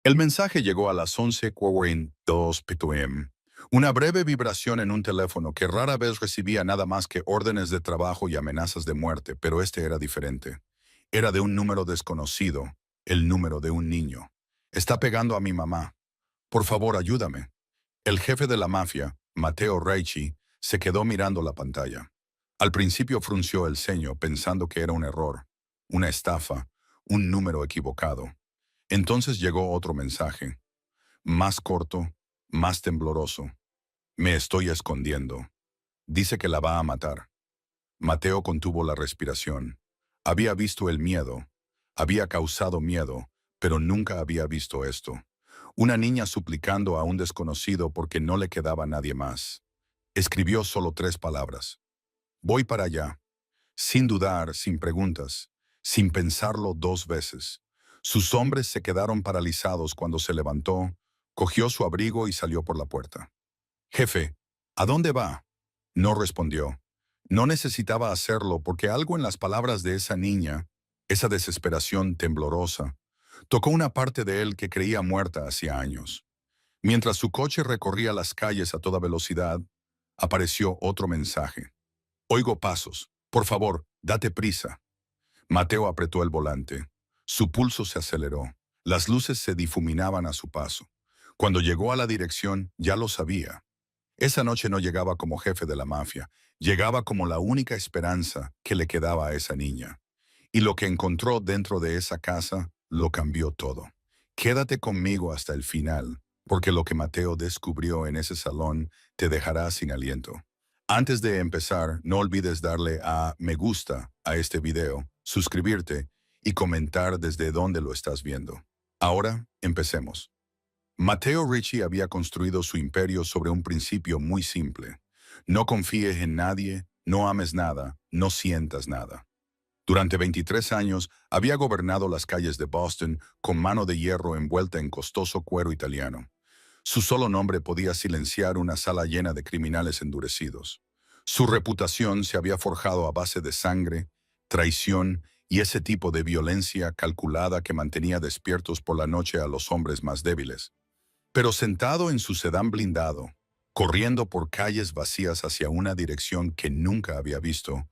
El mensaje llegó a las 11:42 p.m. Una breve vibración en un teléfono que rara vez recibía nada más que órdenes de trabajo y amenazas de muerte, pero este era diferente. Era de un número desconocido, el número de un niño. Está pegando a mi mamá. Por favor, ayúdame. El jefe de la mafia, Matteo Ricci, se quedó mirando la pantalla. Al principio frunció el ceño pensando que era un error, una estafa, un número equivocado. Entonces llegó otro mensaje, más corto, más tembloroso. Me estoy escondiendo. Dice que la va a matar. Mateo contuvo la respiración. Había visto el miedo. Había causado miedo, pero nunca había visto esto. Una niña suplicando a un desconocido porque no le quedaba nadie más. Escribió solo 3 palabras. Voy para allá. Sin dudar, sin preguntas, sin pensarlo 2 veces. Sus hombres se quedaron paralizados cuando se levantó, cogió su abrigo y salió por la puerta. Jefe, ¿a dónde va? No respondió. No necesitaba hacerlo porque algo en las palabras de esa niña, esa desesperación temblorosa, tocó una parte de él que creía muerta hacía años. Mientras su coche recorría las calles a toda velocidad, apareció otro mensaje. Oigo pasos. Por favor, date prisa. Mateo apretó el volante. Su pulso se aceleró. Las luces se difuminaban a su paso. Cuando llegó a la dirección, ya lo sabía. Esa noche no llegaba como jefe de la mafia, llegaba como la única esperanza que le quedaba a esa niña. Y lo que encontró dentro de esa casa lo cambió todo. Quédate conmigo hasta el final, porque lo que Mateo descubrió en ese salón te dejará sin aliento. Antes de empezar, no olvides darle a me gusta a este video, suscribirte y comentar desde dónde lo estás viendo. Ahora, empecemos. Matteo Ricci había construido su imperio sobre un principio muy simple. No confíes en nadie, no ames nada, no sientas nada. Durante 23 años había gobernado las calles de Boston con mano de hierro envuelta en costoso cuero italiano. Su solo nombre podía silenciar una sala llena de criminales endurecidos. Su reputación se había forjado a base de sangre, traición y ese tipo de violencia calculada que mantenía despiertos por la noche a los hombres más débiles. Pero sentado en su sedán blindado, corriendo por calles vacías hacia una dirección que nunca había visto,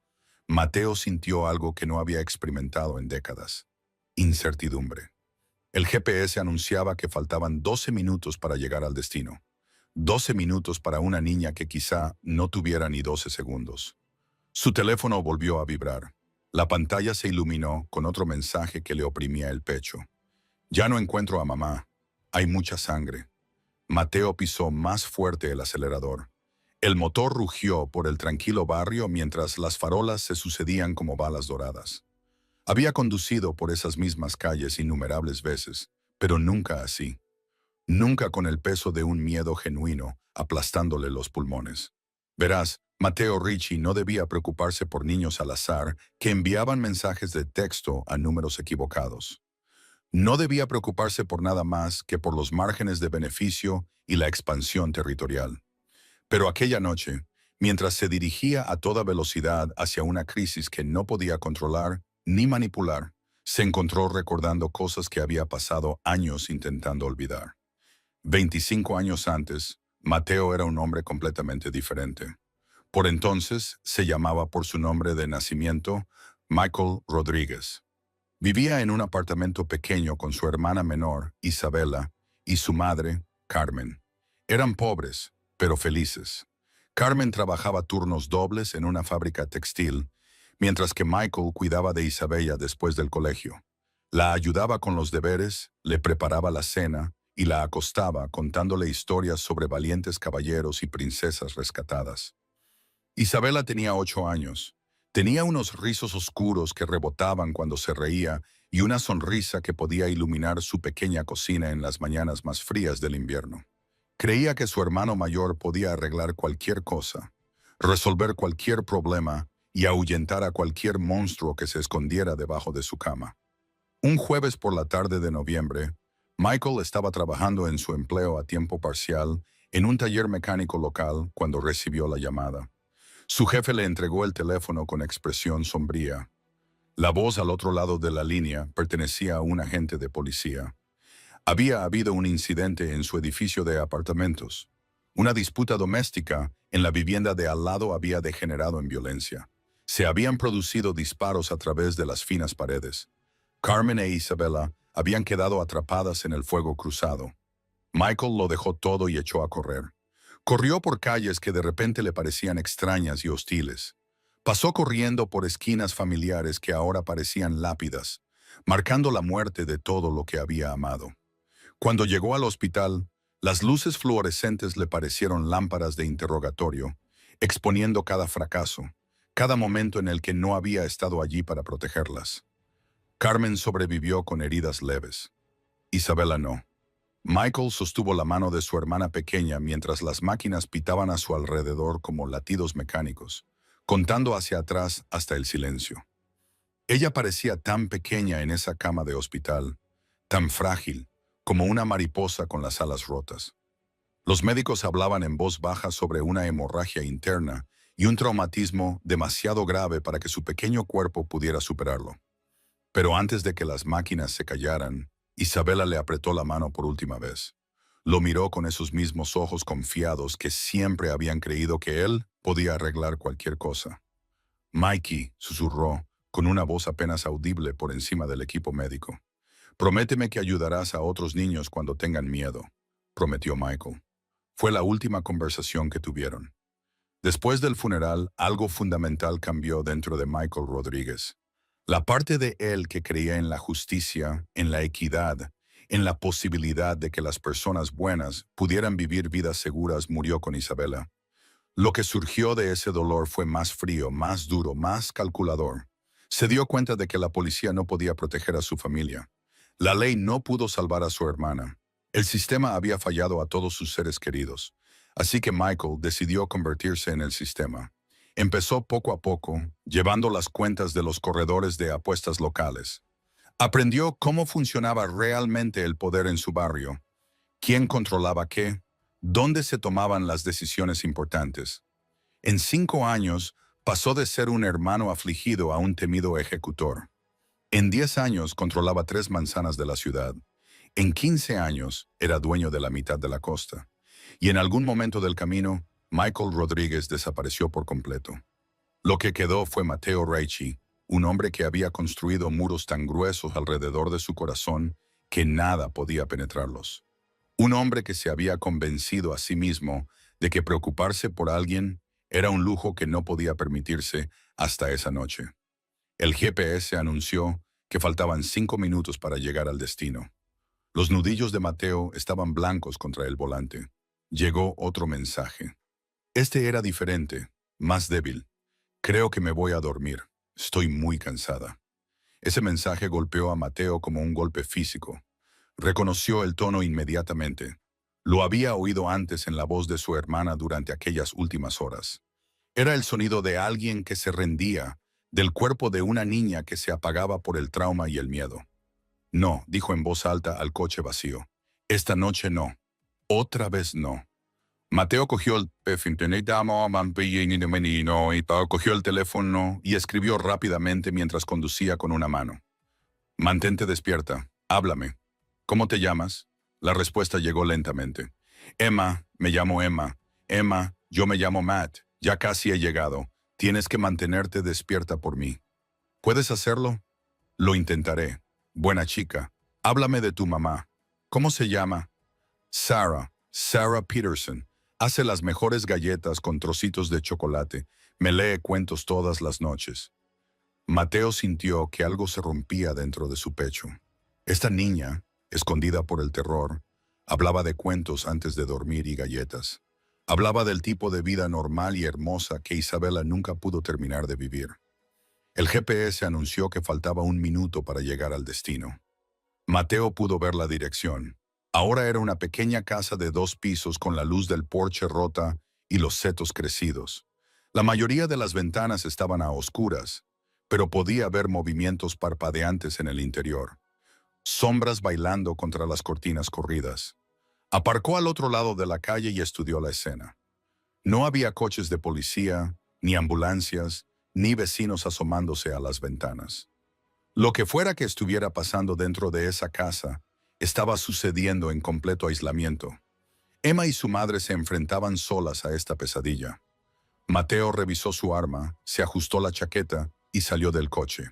Mateo sintió algo que no había experimentado en décadas: incertidumbre. El GPS anunciaba que faltaban 12 minutos para llegar al destino. 12 minutos para una niña que quizá no tuviera ni 12 segundos. Su teléfono volvió a vibrar. La pantalla se iluminó con otro mensaje que le oprimía el pecho. Ya no encuentro a mamá. Hay mucha sangre. Mateo pisó más fuerte el acelerador. El motor rugió por el tranquilo barrio mientras las farolas se sucedían como balas doradas. Había conducido por esas mismas calles innumerables veces, pero nunca así. Nunca con el peso de un miedo genuino aplastándole los pulmones. Verás, Matteo Ricci no debía preocuparse por niños al azar que enviaban mensajes de texto a números equivocados. No debía preocuparse por nada más que por los márgenes de beneficio y la expansión territorial. Pero aquella noche, mientras se dirigía a toda velocidad hacia una crisis que no podía controlar ni manipular, se encontró recordando cosas que había pasado años intentando olvidar. 25 años antes, Mateo era un hombre completamente diferente. Por entonces se llamaba por su nombre de nacimiento Michael Rodríguez. Vivía en un apartamento pequeño con su hermana menor, Isabela, y su madre, Carmen. Eran pobres, pero felices. Carmen trabajaba turnos dobles en una fábrica textil, mientras que Michael cuidaba de Isabella después del colegio. La ayudaba con los deberes, le preparaba la cena y la acostaba contándole historias sobre valientes caballeros y princesas rescatadas. Isabela tenía 8 años. Tenía unos rizos oscuros que rebotaban cuando se reía y una sonrisa que podía iluminar su pequeña cocina en las mañanas más frías del invierno. Creía que su hermano mayor podía arreglar cualquier cosa, resolver cualquier problema y ahuyentar a cualquier monstruo que se escondiera debajo de su cama. Un jueves por la tarde de noviembre, Michael estaba trabajando en su empleo a tiempo parcial en un taller mecánico local cuando recibió la llamada. Su jefe le entregó el teléfono con expresión sombría. La voz al otro lado de la línea pertenecía a un agente de policía. Había habido un incidente en su edificio de apartamentos. Una disputa doméstica en la vivienda de al lado había degenerado en violencia. Se habían producido disparos a través de las finas paredes. Carmen e Isabela habían quedado atrapadas en el fuego cruzado. Michael lo dejó todo y echó a correr. Corrió por calles que de repente le parecían extrañas y hostiles. Pasó corriendo por esquinas familiares que ahora parecían lápidas, marcando la muerte de todo lo que había amado. Cuando llegó al hospital, las luces fluorescentes le parecieron lámparas de interrogatorio, exponiendo cada fracaso, cada momento en el que no había estado allí para protegerlas. Carmen sobrevivió con heridas leves. Isabela no. Michael sostuvo la mano de su hermana pequeña mientras las máquinas pitaban a su alrededor como latidos mecánicos, contando hacia atrás hasta el silencio. Ella parecía tan pequeña en esa cama de hospital, tan frágil, como una mariposa con las alas rotas. Los médicos hablaban en voz baja sobre una hemorragia interna y un traumatismo demasiado grave para que su pequeño cuerpo pudiera superarlo. Pero antes de que las máquinas se callaran, Isabela le apretó la mano por última vez. Lo miró con esos mismos ojos confiados que siempre habían creído que él podía arreglar cualquier cosa. Mikey, susurró, con una voz apenas audible por encima del equipo médico. Prométeme que ayudarás a otros niños cuando tengan miedo, prometió Michael. Fue la última conversación que tuvieron. Después del funeral, algo fundamental cambió dentro de Michael Rodríguez. La parte de él que creía en la justicia, en la equidad, en la posibilidad de que las personas buenas pudieran vivir vidas seguras murió con Isabela. Lo que surgió de ese dolor fue más frío, más duro, más calculador. Se dio cuenta de que la policía no podía proteger a su familia. La ley no pudo salvar a su hermana. El sistema había fallado a todos sus seres queridos. Así que Michael decidió convertirse en el sistema. Empezó poco a poco, llevando las cuentas de los corredores de apuestas locales. Aprendió cómo funcionaba realmente el poder en su barrio, quién controlaba qué, dónde se tomaban las decisiones importantes. En 5 años, pasó de ser un hermano afligido a un temido ejecutor. En 10 años controlaba 3 manzanas de la ciudad. En 15 años era dueño de la mitad de la costa. Y en algún momento del camino, Michael Rodríguez desapareció por completo. Lo que quedó fue Mateo Ricci, un hombre que había construido muros tan gruesos alrededor de su corazón que nada podía penetrarlos. Un hombre que se había convencido a sí mismo de que preocuparse por alguien era un lujo que no podía permitirse hasta esa noche. El GPS anunció que faltaban 5 minutos para llegar al destino. Los nudillos de Mateo estaban blancos contra el volante. Llegó otro mensaje. Este era diferente, más débil. Creo que me voy a dormir. Estoy muy cansada. Ese mensaje golpeó a Mateo como un golpe físico. Reconoció el tono inmediatamente. Lo había oído antes en la voz de su hermana durante aquellas últimas horas. Era el sonido de alguien que se rendía, del cuerpo de una niña que se apagaba por el trauma y el miedo. No, dijo en voz alta al coche vacío. Esta noche no. Otra vez no. Mateo cogió cogió el teléfono y escribió rápidamente mientras conducía con una mano. Mantente despierta. Háblame. ¿Cómo te llamas? La respuesta llegó lentamente. Emma, me llamo Emma. Emma, yo me llamo Matt. Ya casi he llegado. Tienes que mantenerte despierta por mí. ¿Puedes hacerlo? Lo intentaré. Buena chica. Háblame de tu mamá. ¿Cómo se llama? Sarah Peterson. Hace las mejores galletas con trocitos de chocolate. Me lee cuentos todas las noches. Mateo sintió que algo se rompía dentro de su pecho. Esta niña, escondida por el terror, hablaba de cuentos antes de dormir y galletas. Hablaba del tipo de vida normal y hermosa que Isabela nunca pudo terminar de vivir. El GPS anunció que faltaba 1 minuto para llegar al destino. Mateo pudo ver la dirección. Ahora era una pequeña casa de 2 pisos con la luz del porche rota y los setos crecidos. La mayoría de las ventanas estaban a oscuras, pero podía ver movimientos parpadeantes en el interior. Sombras bailando contra las cortinas corridas. Aparcó al otro lado de la calle y estudió la escena. No había coches de policía, ni ambulancias, ni vecinos asomándose a las ventanas. Lo que fuera que estuviera pasando dentro de esa casa estaba sucediendo en completo aislamiento. Emma y su madre se enfrentaban solas a esta pesadilla. Mateo revisó su arma, se ajustó la chaqueta y salió del coche.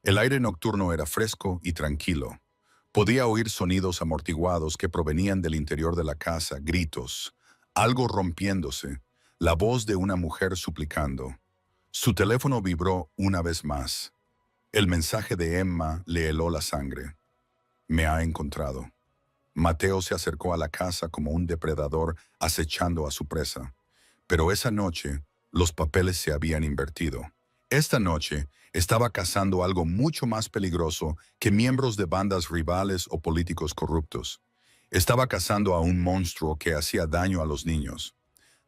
El aire nocturno era fresco y tranquilo. Podía oír sonidos amortiguados que provenían del interior de la casa, gritos, algo rompiéndose, la voz de una mujer suplicando. Su teléfono vibró una vez más. El mensaje de Emma le heló la sangre. Me ha encontrado. Mateo se acercó a la casa como un depredador acechando a su presa. Pero esa noche, los papeles se habían invertido. Esta noche, estaba cazando algo mucho más peligroso que miembros de bandas rivales o políticos corruptos. Estaba cazando a un monstruo que hacía daño a los niños.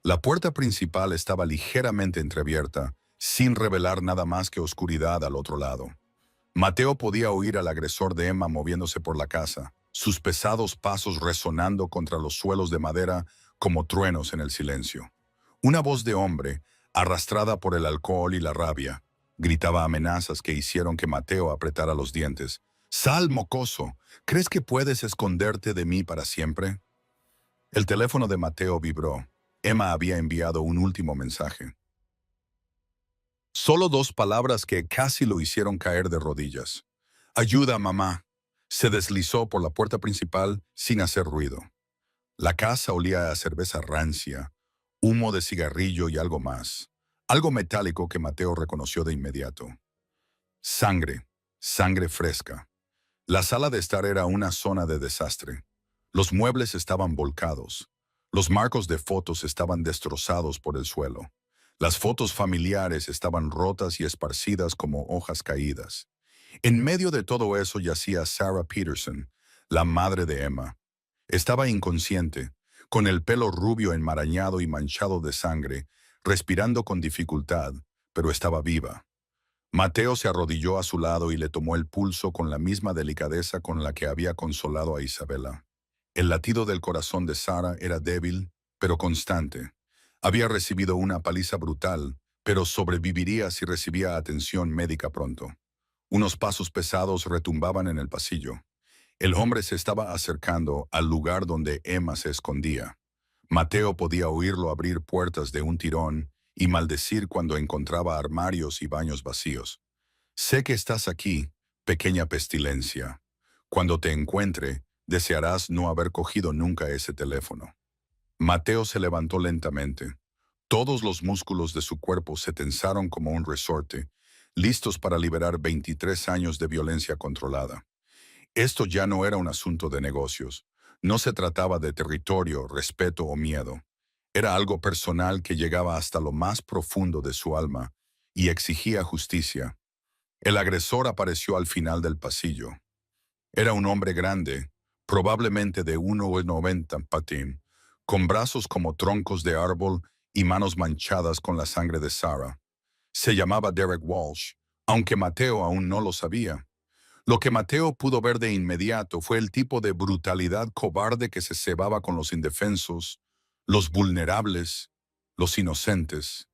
La puerta principal estaba ligeramente entreabierta, sin revelar nada más que oscuridad al otro lado. Mateo podía oír al agresor de Emma moviéndose por la casa, sus pesados pasos resonando contra los suelos de madera como truenos en el silencio. Una voz de hombre, arrastrada por el alcohol y la rabia, gritaba amenazas que hicieron que Mateo apretara los dientes. «¡Sal, mocoso! ¿Crees que puedes esconderte de mí para siempre?» El teléfono de Mateo vibró. Emma había enviado un último mensaje. Solo 2 palabras que casi lo hicieron caer de rodillas. «Ayuda, mamá». Se deslizó por la puerta principal sin hacer ruido. La casa olía a cerveza rancia, humo de cigarrillo y algo más. Algo metálico que Mateo reconoció de inmediato. Sangre, sangre fresca. La sala de estar era una zona de desastre. Los muebles estaban volcados. Los marcos de fotos estaban destrozados por el suelo. Las fotos familiares estaban rotas y esparcidas como hojas caídas. En medio de todo eso yacía Sarah Peterson, la madre de Emma. Estaba inconsciente, con el pelo rubio enmarañado y manchado de sangre, respirando con dificultad, pero estaba viva. Mateo se arrodilló a su lado y le tomó el pulso con la misma delicadeza con la que había consolado a Isabela. El latido del corazón de Sarah era débil, pero constante. Había recibido una paliza brutal, pero sobreviviría si recibía atención médica pronto. Unos pasos pesados retumbaban en el pasillo. El hombre se estaba acercando al lugar donde Emma se escondía. Mateo podía oírlo abrir puertas de un tirón y maldecir cuando encontraba armarios y baños vacíos. «Sé que estás aquí, pequeña pestilencia. Cuando te encuentre, desearás no haber cogido nunca ese teléfono». Mateo se levantó lentamente. Todos los músculos de su cuerpo se tensaron como un resorte, listos para liberar 23 años de violencia controlada. Esto ya no era un asunto de negocios. No se trataba de territorio, respeto o miedo. Era algo personal que llegaba hasta lo más profundo de su alma y exigía justicia. El agresor apareció al final del pasillo. Era un hombre grande, probablemente de 1,90 patín, con brazos como troncos de árbol y manos manchadas con la sangre de Sarah. Se llamaba Derek Walsh, aunque Mateo aún no lo sabía. Lo que Mateo pudo ver de inmediato fue el tipo de brutalidad cobarde que se cebaba con los indefensos, los vulnerables, los inocentes.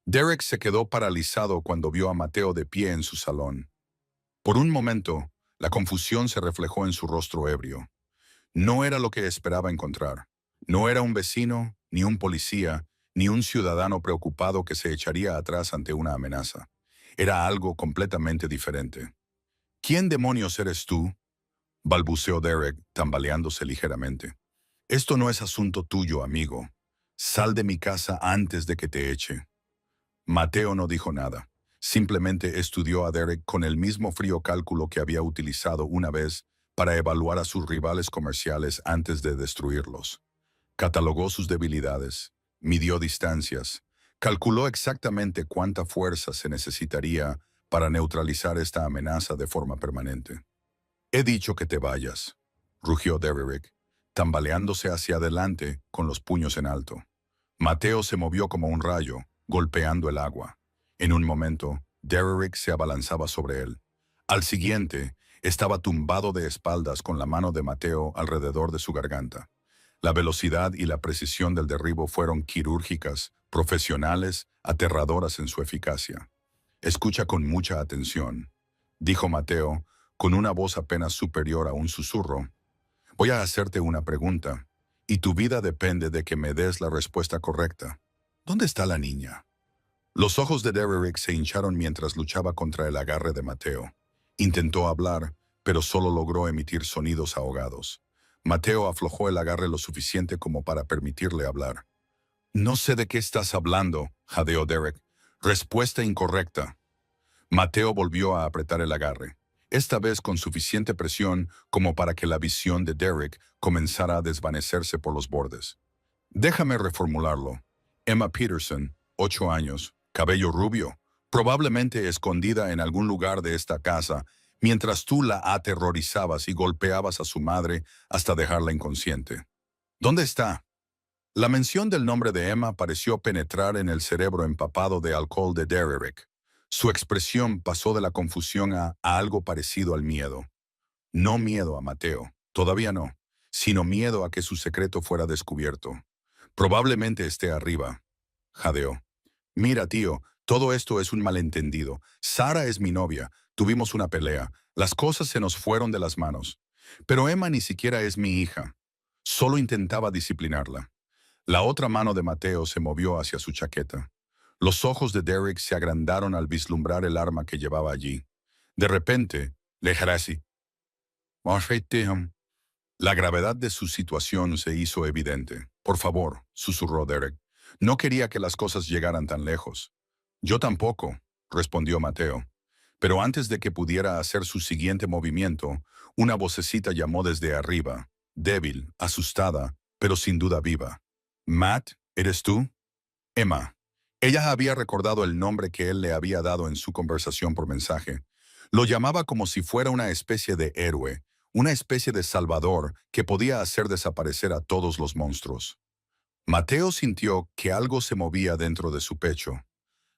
Derek se quedó paralizado cuando vio a Mateo de pie en su salón. Por un momento, la confusión se reflejó en su rostro ebrio. No era lo que esperaba encontrar. No era un vecino, ni un policía, ni un ciudadano preocupado que se echaría atrás ante una amenaza. Era algo completamente diferente. «¿Quién demonios eres tú?», balbuceó Derek, tambaleándose ligeramente. «Esto no es asunto tuyo, amigo. Sal de mi casa antes de que te eche». Mateo no dijo nada. Simplemente estudió a Derek con el mismo frío cálculo que había utilizado una vez para evaluar a sus rivales comerciales antes de destruirlos. Catalogó sus debilidades, midió distancias, calculó exactamente cuánta fuerza se necesitaría para neutralizar esta amenaza de forma permanente. «He dicho que te vayas», rugió Derek, tambaleándose hacia adelante con los puños en alto. Mateo se movió como un rayo, golpeando el agua. En un momento, Derek se abalanzaba sobre él. Al siguiente, estaba tumbado de espaldas con la mano de Mateo alrededor de su garganta. La velocidad y la precisión del derribo fueron quirúrgicas, profesionales, aterradoras en su eficacia. «Escucha con mucha atención», dijo Mateo, con una voz apenas superior a un susurro. Voy a hacerte una pregunta, y tu vida depende de que me des la respuesta correcta. ¿Dónde está la niña? Los ojos de Derrick se hincharon mientras luchaba contra el agarre de Mateo. Intentó hablar, pero solo logró emitir sonidos ahogados. Mateo aflojó el agarre lo suficiente como para permitirle hablar. No sé de qué estás hablando, jadeó Derek. Respuesta incorrecta. Mateo volvió a apretar el agarre, esta vez con suficiente presión como para que la visión de Derek comenzara a desvanecerse por los bordes. Déjame reformularlo. Emma Peterson, 8 años, cabello rubio, probablemente escondida en algún lugar de esta casa, mientras tú la aterrorizabas y golpeabas a su madre hasta dejarla inconsciente. ¿Dónde está? La mención del nombre de Emma pareció penetrar en el cerebro empapado de alcohol de Derrick. Su expresión pasó de la confusión a algo parecido al miedo. No miedo a Mateo, todavía no, sino miedo a que su secreto fuera descubierto. Probablemente esté arriba. Jadeó. Mira, tío, todo esto es un malentendido. Sara es mi novia. Tuvimos una pelea. Las cosas se nos fueron de las manos. Pero Emma ni siquiera es mi hija. Solo intentaba disciplinarla. La otra mano de Mateo se movió hacia su chaqueta. Los ojos de Derek se agrandaron al vislumbrar el arma que llevaba allí. De repente, le jarasi. La gravedad de su situación se hizo evidente. Por favor, susurró Derek. No quería que las cosas llegaran tan lejos. Yo tampoco, respondió Mateo. Pero antes de que pudiera hacer su siguiente movimiento, una vocecita llamó desde arriba, débil, asustada, pero sin duda viva. Matt, ¿eres tú? Emma. Ella había recordado el nombre que él le había dado en su conversación por mensaje. Lo llamaba como si fuera una especie de héroe, una especie de salvador que podía hacer desaparecer a todos los monstruos. Mateo sintió que algo se movía dentro de su pecho.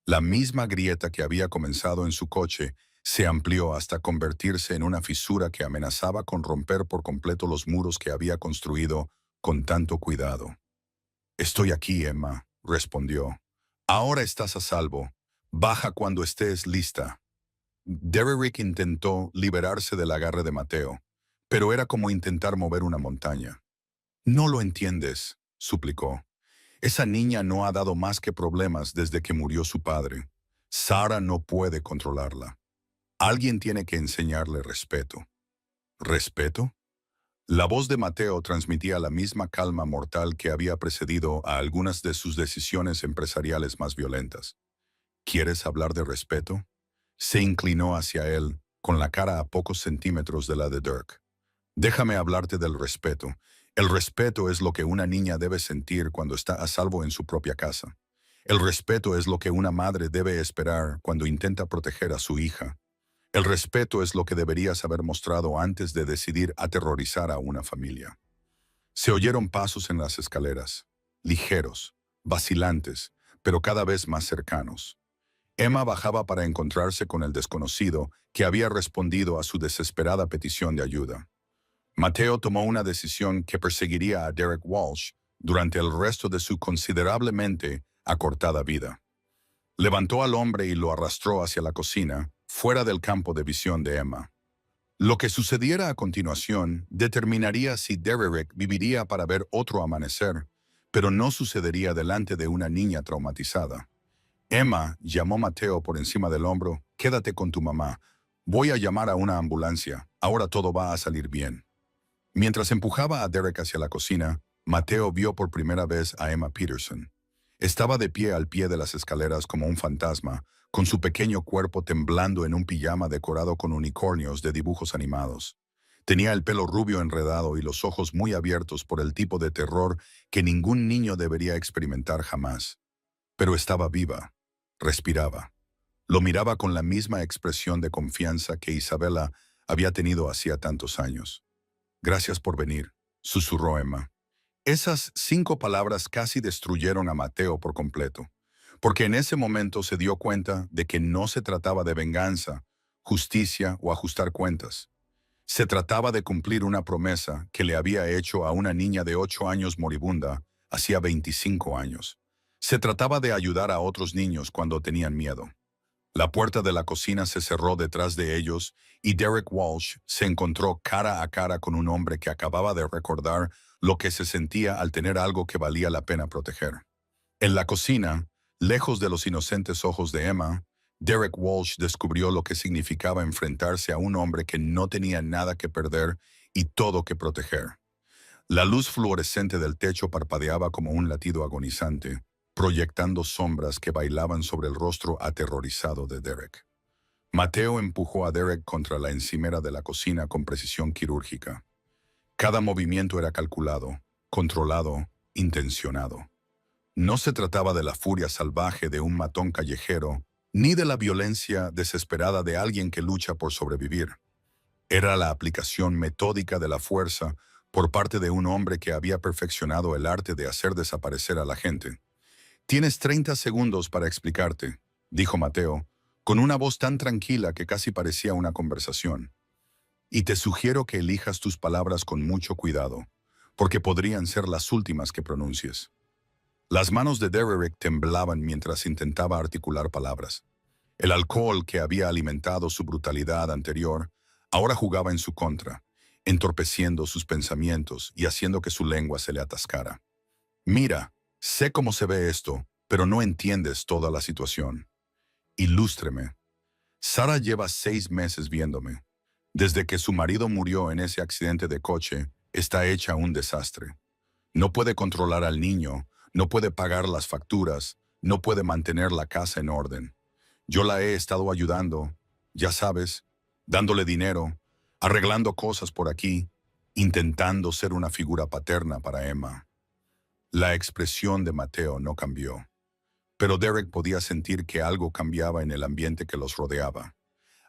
La misma grieta que había comenzado en su coche se amplió hasta convertirse en una fisura que amenazaba con romper por completo los muros que había construido con tanto cuidado. Estoy aquí, Emma, respondió. Ahora estás a salvo. Baja cuando estés lista. Derrick intentó liberarse del agarre de Mateo, pero era como intentar mover una montaña. No lo entiendes, suplicó. Esa niña no ha dado más que problemas desde que murió su padre. Sara no puede controlarla. Alguien tiene que enseñarle respeto. ¿Respeto? La voz de Mateo transmitía la misma calma mortal que había precedido a algunas de sus decisiones empresariales más violentas. ¿Quieres hablar de respeto? Se inclinó hacia él, con la cara a pocos centímetros de la de Dirk. Déjame hablarte del respeto. El respeto es lo que una niña debe sentir cuando está a salvo en su propia casa. El respeto es lo que una madre debe esperar cuando intenta proteger a su hija. El respeto es lo que deberías haber mostrado antes de decidir aterrorizar a una familia. Se oyeron pasos en las escaleras, ligeros, vacilantes, pero cada vez más cercanos. Emma bajaba para encontrarse con el desconocido que había respondido a su desesperada petición de ayuda. Mateo tomó una decisión que perseguiría a Derek Walsh durante el resto de su considerablemente acortada vida. Levantó al hombre y lo arrastró hacia la cocina, fuera del campo de visión de Emma. Lo que sucediera a continuación determinaría si Derrick viviría para ver otro amanecer, pero no sucedería delante de una niña traumatizada. Emma llamó a Mateo por encima del hombro. Quédate con tu mamá. Voy a llamar a una ambulancia. Ahora todo va a salir bien. Mientras empujaba a Derek hacia la cocina, Mateo vio por primera vez a Emma Peterson. Estaba de pie al pie de las escaleras como un fantasma, con su pequeño cuerpo temblando en un pijama decorado con unicornios de dibujos animados. Tenía el pelo rubio enredado y los ojos muy abiertos por el tipo de terror que ningún niño debería experimentar jamás. Pero estaba viva, respiraba. Lo miraba con la misma expresión de confianza que Isabella había tenido hacía tantos años. Gracias por venir, susurró Emma. Esas 5 palabras casi destruyeron a Mateo por completo, porque en ese momento se dio cuenta de que no se trataba de venganza, justicia o ajustar cuentas. Se trataba de cumplir una promesa que le había hecho a una niña de 8 años moribunda hacía 25 años. Se trataba de ayudar a otros niños cuando tenían miedo. La puerta de la cocina se cerró detrás de ellos y Derek Walsh se encontró cara a cara con un hombre que acababa de recordar lo que se sentía al tener algo que valía la pena proteger. En la cocina, lejos de los inocentes ojos de Emma, Derek Walsh descubrió lo que significaba enfrentarse a un hombre que no tenía nada que perder y todo que proteger. La luz fluorescente del techo parpadeaba como un latido agonizante, proyectando sombras que bailaban sobre el rostro aterrorizado de Derek. Mateo empujó a Derek contra la encimera de la cocina con precisión quirúrgica. Cada movimiento era calculado, controlado, intencionado. No se trataba de la furia salvaje de un matón callejero, ni de la violencia desesperada de alguien que lucha por sobrevivir. Era la aplicación metódica de la fuerza por parte de un hombre que había perfeccionado el arte de hacer desaparecer a la gente. «Tienes 30 segundos para explicarte», dijo Mateo, con una voz tan tranquila que casi parecía una conversación. «Y te sugiero que elijas tus palabras con mucho cuidado, porque podrían ser las últimas que pronuncies». Las manos de Derek temblaban mientras intentaba articular palabras. El alcohol que había alimentado su brutalidad anterior ahora jugaba en su contra, entorpeciendo sus pensamientos y haciendo que su lengua se le atascara. «Mira, sé cómo se ve esto, pero no entiendes toda la situación. Ilústreme. Sara lleva 6 meses viéndome. Desde que su marido murió en ese accidente de coche, está hecha un desastre. No puede controlar al niño, no puede pagar las facturas, no puede mantener la casa en orden. Yo la he estado ayudando, ya sabes, dándole dinero, arreglando cosas por aquí, intentando ser una figura paterna para Emma». La expresión de Mateo no cambió, pero Derek podía sentir que algo cambiaba en el ambiente que los rodeaba,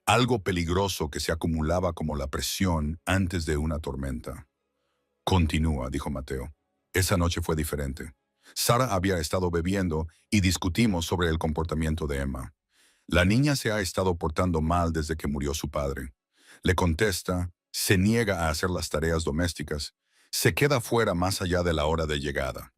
algo peligroso que se acumulaba como la presión antes de una tormenta. «Continúa», dijo Mateo. «Esa noche fue diferente. Sara había estado bebiendo y discutimos sobre el comportamiento de Emma. La niña se ha estado portando mal desde que murió su padre. Le contesta, se niega a hacer las tareas domésticas, se queda fuera más allá de la hora de llegada.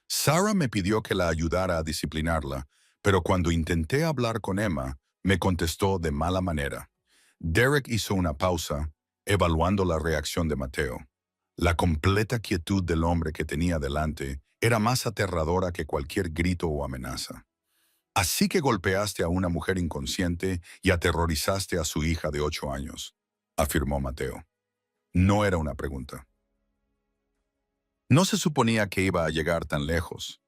Sara me pidió que la ayudara a disciplinarla, pero cuando intenté hablar con Emma, me contestó de mala manera». Derek hizo una pausa, evaluando la reacción de Mateo. La completa quietud del hombre que tenía delante era más aterradora que cualquier grito o amenaza. «Así que golpeaste a una mujer inconsciente y aterrorizaste a su hija de 8 años», afirmó Mateo. No era una pregunta. No se suponía que iba a llegar tan lejos.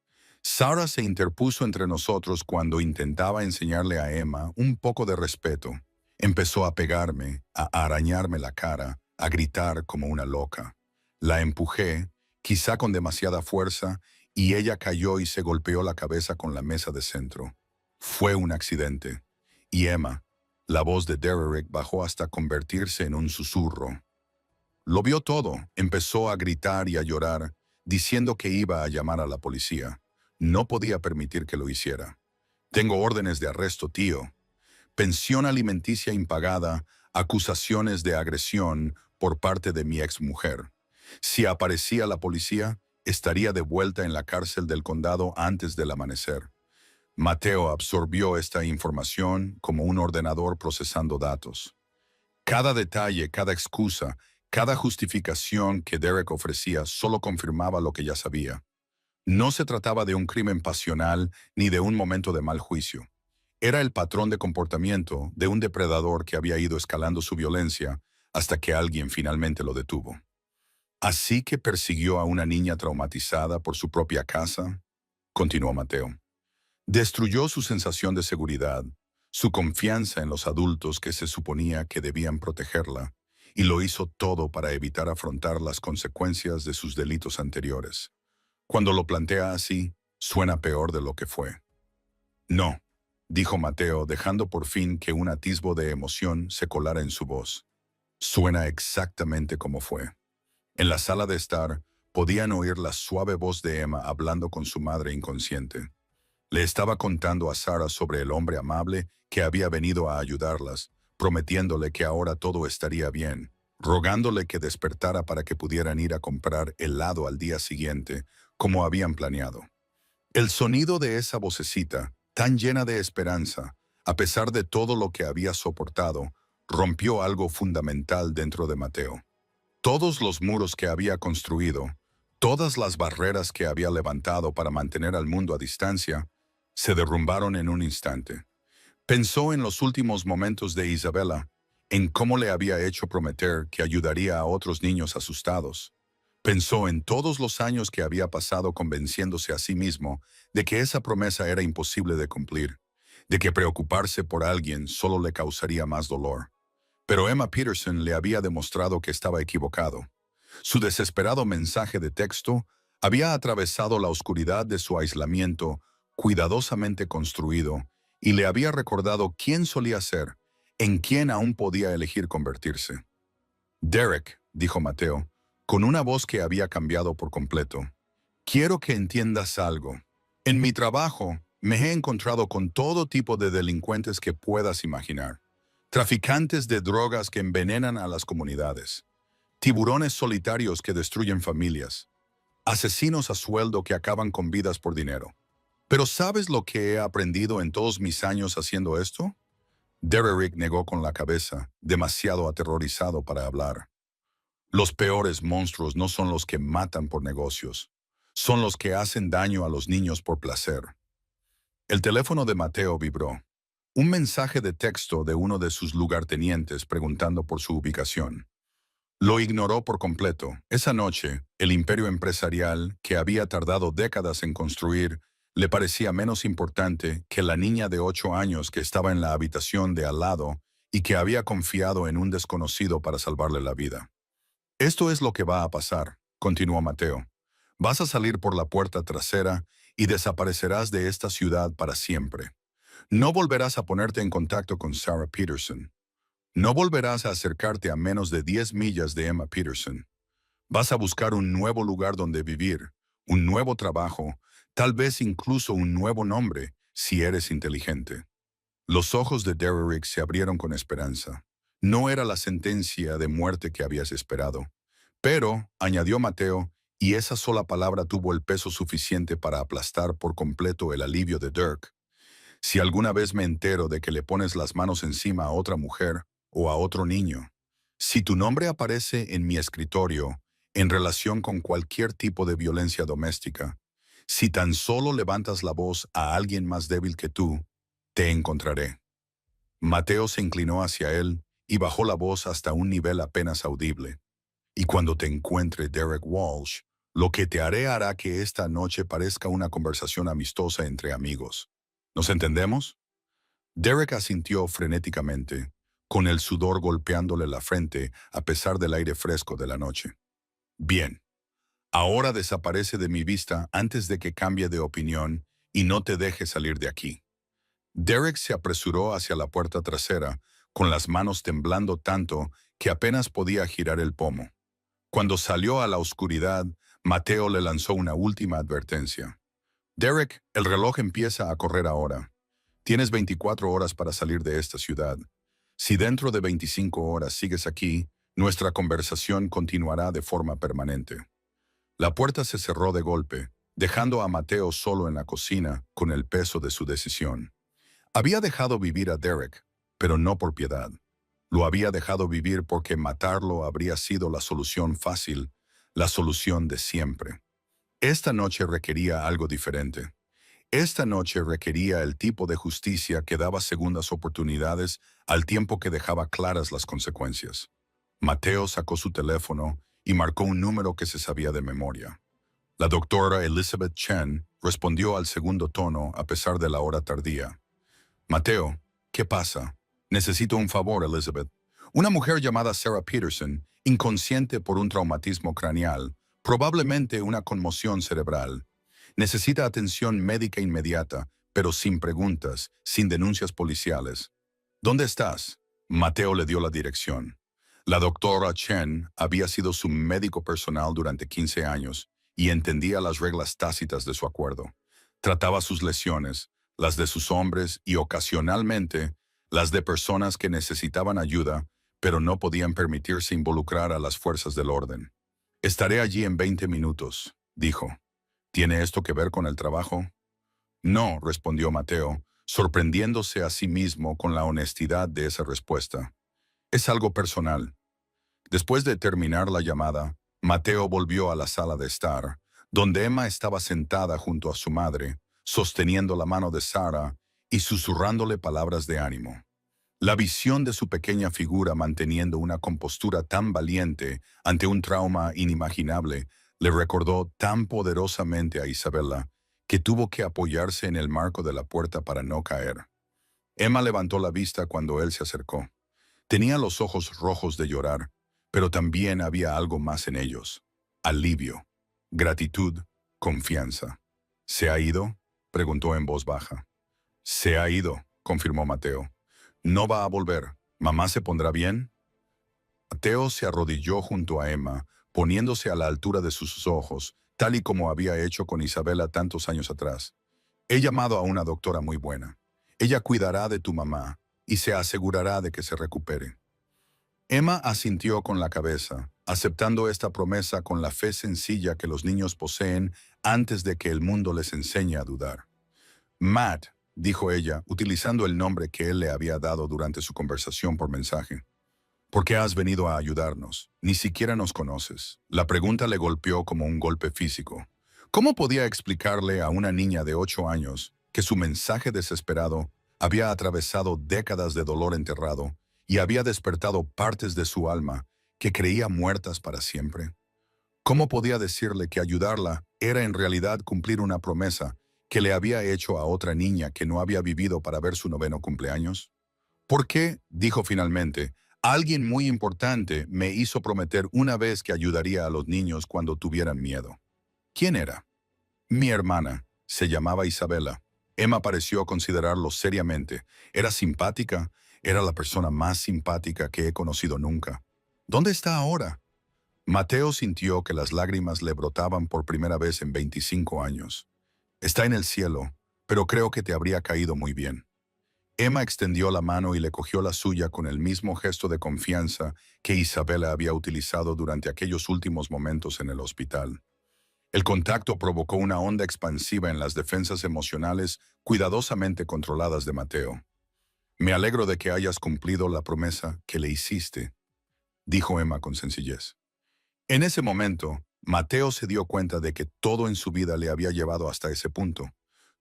Sara se interpuso entre nosotros cuando intentaba enseñarle a Emma un poco de respeto. Empezó a pegarme, a arañarme la cara, a gritar como una loca. La empujé, quizá con demasiada fuerza, y ella cayó y se golpeó la cabeza con la mesa de centro. Fue un accidente. Y Emma, la voz de Derek bajó hasta convertirse en un susurro. Lo vio todo, empezó a gritar y a llorar, diciendo que iba a llamar a la policía. No podía permitir que lo hiciera. «Tengo órdenes de arresto, tío. Pensión alimenticia impagada, acusaciones de agresión por parte de mi exmujer. Si aparecía la policía, estaría de vuelta en la cárcel del condado antes del amanecer». Mateo absorbió esta información como un ordenador procesando datos. Cada detalle, cada excusa, cada justificación que Derek ofrecía solo confirmaba lo que ya sabía. No se trataba de un crimen pasional ni de un momento de mal juicio. Era el patrón de comportamiento de un depredador que había ido escalando su violencia hasta que alguien finalmente lo detuvo. «Así que persiguió a una niña traumatizada por su propia casa», continuó Mateo. «Destruyó su sensación de seguridad, su confianza en los adultos que se suponía que debían protegerla, y lo hizo todo para evitar afrontar las consecuencias de sus delitos anteriores. Cuando lo plantea así, suena peor de lo que fue». «No», dijo Mateo, dejando por fin que un atisbo de emoción se colara en su voz. «Suena exactamente como fue». En la sala de estar, podían oír la suave voz de Emma hablando con su madre inconsciente. Le estaba contando a Sara sobre el hombre amable que había venido a ayudarlas, prometiéndole que ahora todo estaría bien, rogándole que despertara para que pudieran ir a comprar helado al día siguiente, como habían planeado. El sonido de esa vocecita, tan llena de esperanza, A pesar de todo lo que había soportado, rompió algo fundamental dentro de Mateo. Todos los muros que había construido, todas las barreras que había levantado para mantener al mundo a distancia, se derrumbaron en un instante. Pensó en los últimos momentos de Isabela, en cómo le había hecho prometer que ayudaría a otros niños asustados. Pensó en todos los años que había pasado convenciéndose a sí mismo de que esa promesa era imposible de cumplir, de que preocuparse por alguien solo le causaría más dolor. Pero Emma Peterson le había demostrado que estaba equivocado. Su desesperado mensaje de texto había atravesado la oscuridad de su aislamiento cuidadosamente construido y le había recordado quién solía ser, en quién aún podía elegir convertirse. Derek, dijo Mateo, con una voz que había cambiado por completo, quiero que entiendas algo. En mi trabajo me he encontrado con todo tipo de delincuentes que puedas imaginar. Traficantes de drogas que envenenan a las comunidades. Tiburones solitarios que destruyen familias. Asesinos a sueldo que acaban con vidas por dinero. ¿Pero sabes lo que he aprendido en todos mis años haciendo esto? Derek negó con la cabeza, demasiado aterrorizado para hablar. Los peores monstruos no son los que matan por negocios. Son los que hacen daño a los niños por placer. El teléfono de Mateo vibró. Un mensaje de texto de uno de sus lugartenientes preguntando por su ubicación. Lo ignoró por completo. Esa noche, el imperio empresarial, que había tardado décadas en construir, le parecía menos importante que la niña de 8 años que estaba en la habitación de al lado y que había confiado en un desconocido para salvarle la vida. Esto es lo que va a pasar, continuó Mateo. Vas a salir por la puerta trasera y desaparecerás de esta ciudad para siempre. No volverás a ponerte en contacto con Sarah Peterson. No volverás a acercarte a menos de 10 millas de Emma Peterson. Vas a buscar un nuevo lugar donde vivir, un nuevo trabajo, tal vez incluso un nuevo nombre, si eres inteligente. Los ojos de Derek se abrieron con esperanza. No era la sentencia de muerte que habías esperado. Pero, añadió Mateo, y esa sola palabra tuvo el peso suficiente para aplastar por completo el alivio de Dirk. Si alguna vez me entero de que le pones las manos encima a otra mujer o a otro niño, si tu nombre aparece en mi escritorio en relación con cualquier tipo de violencia doméstica, si tan solo levantas la voz a alguien más débil que tú, te encontraré. Mateo se inclinó hacia él y bajó la voz hasta un nivel apenas audible. Y cuando te encuentre Derek Walsh, lo que te hará que esta noche parezca una conversación amistosa entre amigos. ¿Nos entendemos? Derek asintió frenéticamente, con el sudor golpeándole la frente a pesar del aire fresco de la noche. Bien. Ahora desaparece de mi vista antes de que cambie de opinión y no te deje salir de aquí. Derek se apresuró hacia la puerta trasera, con las manos temblando tanto que apenas podía girar el pomo. Cuando salió a la oscuridad, Mateo le lanzó una última advertencia. Derek, el reloj empieza a correr ahora. Tienes 24 horas para salir de esta ciudad. Si dentro de 25 horas sigues aquí, nuestra conversación continuará de forma permanente. La puerta se cerró de golpe, dejando a Mateo solo en la cocina con el peso de su decisión. Había dejado vivir a Derek, pero no por piedad. Lo había dejado vivir porque matarlo habría sido la solución fácil, la solución de siempre. Esta noche requería algo diferente. Esta noche requería el tipo de justicia que daba segundas oportunidades al tiempo que dejaba claras las consecuencias. Mateo sacó su teléfono y marcó un número que se sabía de memoria. La doctora Elizabeth Chen respondió al segundo tono a pesar de la hora tardía. Mateo, ¿qué pasa? Necesito un favor, Elizabeth. Una mujer llamada Sarah Peterson, inconsciente por un traumatismo craneal, probablemente una conmoción cerebral. Necesita atención médica inmediata, pero sin preguntas, sin denuncias policiales. ¿Dónde estás? Mateo le dio la dirección. La doctora Chen había sido su médico personal durante 15 años y entendía las reglas tácitas de su acuerdo. Trataba sus lesiones, las de sus hombres y ocasionalmente las de personas que necesitaban ayuda, pero no podían permitirse involucrar a las fuerzas del orden. Estaré allí en 20 minutos, dijo. ¿Tiene esto que ver con el trabajo? No, respondió Mateo, sorprendiéndose a sí mismo con la honestidad de esa respuesta. Es algo personal. Después de terminar la llamada, Mateo volvió a la sala de estar, donde Emma estaba sentada junto a su madre, sosteniendo la mano de Sara y susurrándole palabras de ánimo. La visión de su pequeña figura manteniendo una compostura tan valiente ante un trauma inimaginable le recordó tan poderosamente a Isabella que tuvo que apoyarse en el marco de la puerta para no caer. Emma levantó la vista cuando él se acercó. Tenía los ojos rojos de llorar, pero también había algo más en ellos. Alivio, gratitud, confianza. ¿Se ha ido?, preguntó en voz baja. Se ha ido, confirmó Mateo. No va a volver. ¿Mamá se pondrá bien? Mateo se arrodilló junto a Emma, poniéndose a la altura de sus ojos, tal y como había hecho con Isabela tantos años atrás. He llamado a una doctora muy buena. Ella cuidará de tu mamá y se asegurará de que se recupere. Emma asintió con la cabeza, aceptando esta promesa con la fe sencilla que los niños poseen antes de que el mundo les enseñe a dudar. Matt, dijo ella, utilizando el nombre que él le había dado durante su conversación por mensaje. ¿Por qué has venido a ayudarnos? Ni siquiera nos conoces. La pregunta le golpeó como un golpe físico. ¿Cómo podía explicarle a una niña de 8 años que su mensaje desesperado había atravesado décadas de dolor enterrado y había despertado partes de su alma que creía muertas para siempre? ¿Cómo podía decirle que ayudarla era en realidad cumplir una promesa que le había hecho a otra niña que no había vivido para ver su 9º cumpleaños? ¿Por qué, dijo finalmente, alguien muy importante me hizo prometer una vez que ayudaría a los niños cuando tuvieran miedo? ¿Quién era? Mi hermana. Se llamaba Isabela. Emma pareció considerarlo seriamente. Era simpática. Era la persona más simpática que he conocido nunca. ¿Dónde está ahora? Mateo sintió que las lágrimas le brotaban por primera vez en 25 años. Está en el cielo, pero creo que te habría caído muy bien. Emma extendió la mano y le cogió la suya con el mismo gesto de confianza que Isabela había utilizado durante aquellos últimos momentos en el hospital. El contacto provocó una onda expansiva en las defensas emocionales cuidadosamente controladas de Mateo. Me alegro de que hayas cumplido la promesa que le hiciste, dijo Emma con sencillez. En ese momento, Mateo se dio cuenta de que todo en su vida le había llevado hasta ese punto.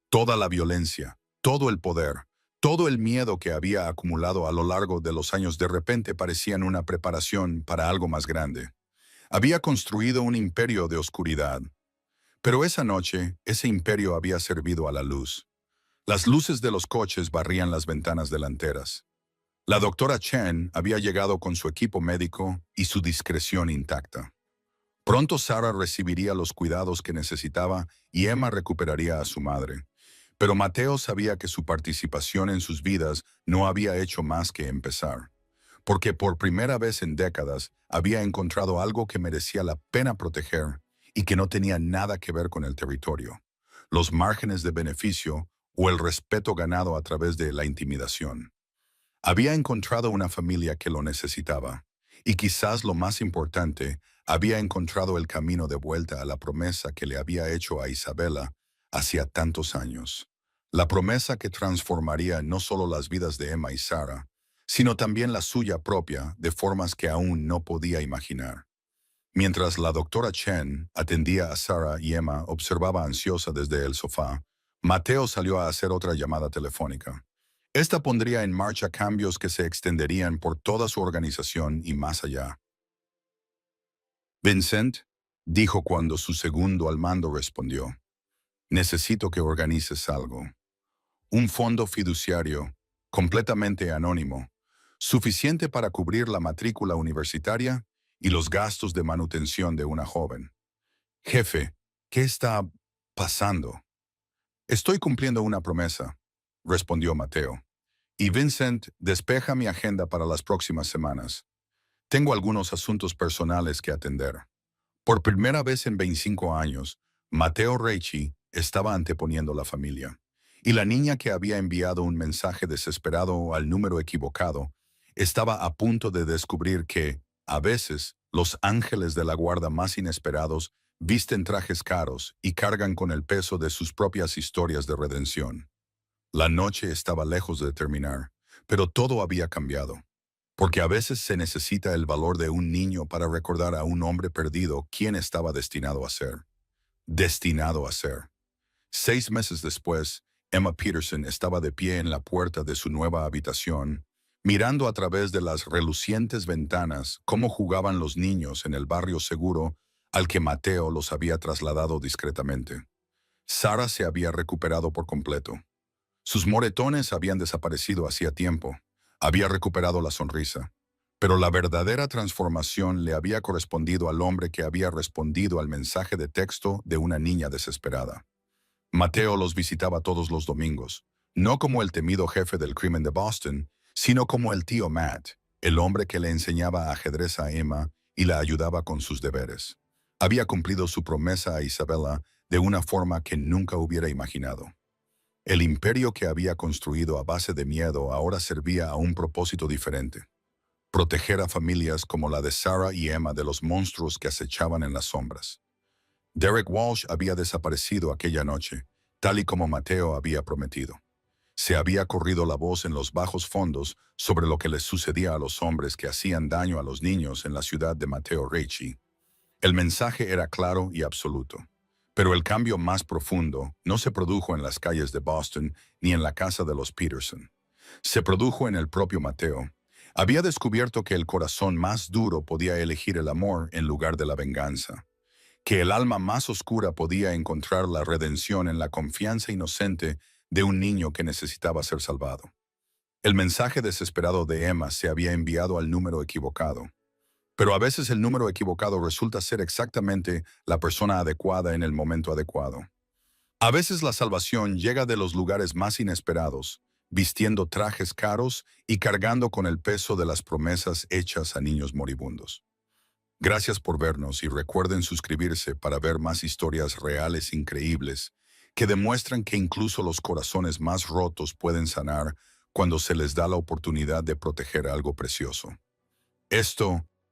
Toda la violencia, todo el poder, todo el miedo que había acumulado a lo largo de los años de repente parecían una preparación para algo más grande. Había construido un imperio de oscuridad. Pero esa noche, ese imperio había servido a la luz. Las luces de los coches barrían las ventanas delanteras. La doctora Chen había llegado con su equipo médico y su discreción intacta. Pronto Sara recibiría los cuidados que necesitaba y Emma recuperaría a su madre. Pero Mateo sabía que su participación en sus vidas no había hecho más que empezar, porque por primera vez en décadas había encontrado algo que merecía la pena proteger y que no tenía nada que ver con el territorio, los márgenes de beneficio o el respeto ganado a través de la intimidación. Había encontrado una familia que lo necesitaba, y quizás lo más importante, había encontrado el camino de vuelta a la promesa que le había hecho a Isabela hacía tantos años. La promesa que transformaría no solo las vidas de Emma y Sara, sino también la suya propia de formas que aún no podía imaginar. Mientras la doctora Chen atendía a Sara y Emma observaba ansiosa desde el sofá, Mateo salió a hacer otra llamada telefónica. Esta pondría en marcha cambios que se extenderían por toda su organización y más allá. Vincent, dijo cuando su segundo al mando respondió, necesito que organices algo. Un fondo fiduciario, completamente anónimo, suficiente para cubrir la matrícula universitaria y los gastos de manutención de una joven. Jefe, ¿qué está pasando? Estoy cumpliendo una promesa, respondió Mateo. Y Vincent, despeja mi agenda para las próximas semanas. Tengo algunos asuntos personales que atender. Por primera vez en 25 años, Mateo Ricci estaba anteponiendo la familia. Y la niña que había enviado un mensaje desesperado al número equivocado estaba a punto de descubrir que, a veces, los ángeles de la guarda más inesperados visten trajes caros y cargan con el peso de sus propias historias de redención. La noche estaba lejos de terminar, pero todo había cambiado. Porque a veces se necesita el valor de un niño para recordar a un hombre perdido quién estaba destinado a ser. Destinado a ser. 6 meses después, Emma Peterson estaba de pie en la puerta de su nueva habitación, mirando a través de las relucientes ventanas cómo jugaban los niños en el barrio seguro al que Mateo los había trasladado discretamente. Sara se había recuperado por completo. Sus moretones habían desaparecido hacía tiempo. Había recuperado la sonrisa. Pero la verdadera transformación le había correspondido al hombre que había respondido al mensaje de texto de una niña desesperada. Mateo los visitaba todos los domingos, no como el temido jefe del crimen de Boston, sino como el tío Matt, el hombre que le enseñaba ajedrez a Emma y la ayudaba con sus deberes. Había cumplido su promesa a Isabella de una forma que nunca hubiera imaginado. El imperio que había construido a base de miedo ahora servía a un propósito diferente: proteger a familias como la de Sarah y Emma de los monstruos que acechaban en las sombras. Derek Walsh había desaparecido aquella noche, tal y como Mateo había prometido. Se había corrido la voz en los bajos fondos sobre lo que les sucedía a los hombres que hacían daño a los niños en la ciudad de Mateo Ricci. El mensaje era claro y absoluto. Pero el cambio más profundo no se produjo en las calles de Boston ni en la casa de los Peterson. Se produjo en el propio Mateo. Había descubierto que el corazón más duro podía elegir el amor en lugar de la venganza, que el alma más oscura podía encontrar la redención en la confianza inocente de un niño que necesitaba ser salvado. El mensaje desesperado de Emma se había enviado al número equivocado. Pero a veces el número equivocado resulta ser exactamente la persona adecuada en el momento adecuado. A veces la salvación llega de los lugares más inesperados, vistiendo trajes caros y cargando con el peso de las promesas hechas a niños moribundos. Gracias por vernos y recuerden suscribirse para ver más historias reales increíbles que demuestran que incluso los corazones más rotos pueden sanar cuando se les da la oportunidad de proteger algo precioso. Esto